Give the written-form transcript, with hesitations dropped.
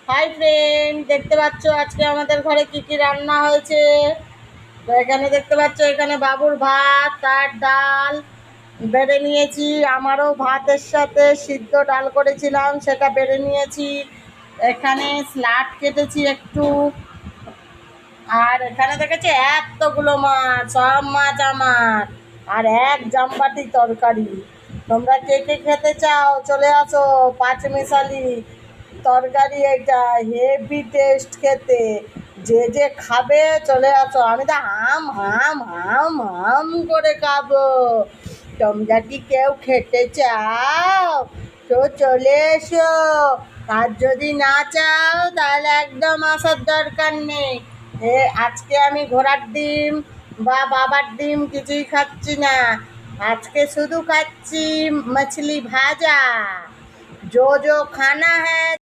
Hi friend, দেখতে পাচ্ছ আজকে আমাদের ঘরে কি কি রান্না হয়েছে। তো এখানে দেখতে পাচ্ছ, এখানে বাবুর ভাত আর ডাল বেড়ে নিয়েছি। আমারও ভাতের সাথে সিদ্ধ ডাল করেছিলাম, সেটা বেড়ে নিয়েছি। এখানে স্যালাড কেটেছি একটু। আর এখানে দেখেছি এতগুলো মাছ, সব মাছ আমার। আর এক জামবাটি তরকারি। তোমরা কে কে খেতে চাও চলে আসো। পাঁচ মিশালি তরকারি, এটা হেভি টেস্ট খেতে। যে যে খাবে চলে আসো, আমি তো হাম হাম হাম হাম করে খাবো। তোমরা কি কেউ খেতে চাও? তো চলে এসো। আর যদি না চাও তাহলে একদম আসার দরকার নেই। আজকে আমি ঘোড়ার ডিম বা বাবার ডিম কিছুই খাচ্ছি না। আজকে শুধু খাচ্ছি मछली भाजा। जो जो खाना है